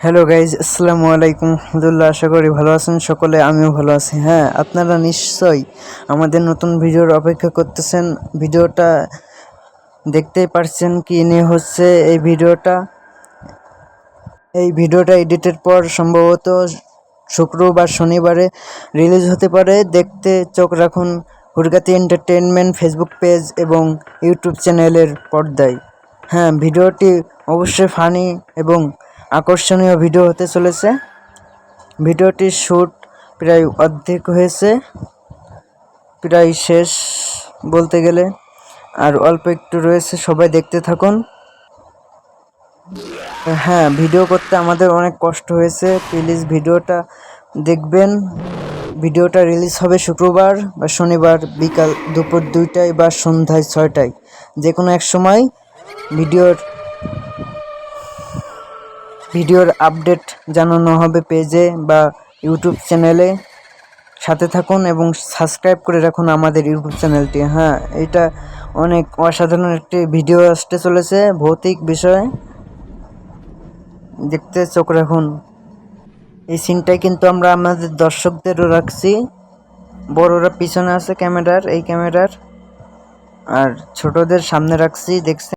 Hello guys, আসসালামু আলাইকুম রহমতুল্লাহ। আশা করি ভালো আছেন সকলে, আমিও ভালো আছি। হ্যাঁ, আপনারা নিশ্চয়ই আমাদের নতুন ভিডিওর অপেক্ষা করতেছেন। ভিডিওটা দেখতেই পারছেন কি নিয়ে হচ্ছে এই ভিডিওটা এডিটের পর সম্ভবত শুক্র বা শনিবারে রিলিজ হতে পারে। দেখতে চোখ রাখুন হুরগাতি এন্টারটেনমেন্ট ফেসবুক পেজ এবং ইউটিউব চ্যানেলের পর্দায়। হ্যাঁ, ভিডিওটি অবশ্যই ফানি এবং আকর্ষণীয় ভিডিও হতে চলেছে। ভিডিওটির শ্যুট প্রায় অর্ধেক হয়েছে, প্রায় শেষ বলতে গেলে, আর অল্প একটু রয়েছে। সবাই দেখতে থাকুন। হ্যাঁ, ভিডিও করতে আমাদের অনেক কষ্ট হয়েছে, প্লিজ ভিডিওটা দেখবেন। ভিডিওটা রিলিজ হবে শুক্রবার বা শনিবার বিকাল দুপুর 2টায় বা সন্ধ্যায় 6টায়, যে কোনো এক সময়। ভিডিওর আপডেট জানানো হবে পেজে বা ইউটিউব চ্যানেলে। সাথে থাকুন এবং সাবস্ক্রাইব করে রাখুন আমাদের ইউটিউব চ্যানেলটি। হ্যাঁ, এটা অনেক অসাধারণ একটি ভিডিও আসতে চলেছে, ভৌতিক বিষয়। দেখতে চোখ রাখুন। এই সিনটাই কিন্তু আমরা আমাদের দর্শকদেরও রাখছি। বড়রা পিছনে আছে ক্যামেরার, এই ক্যামেরার, আর ছোটদের সামনে রাখছি, দেখছেন।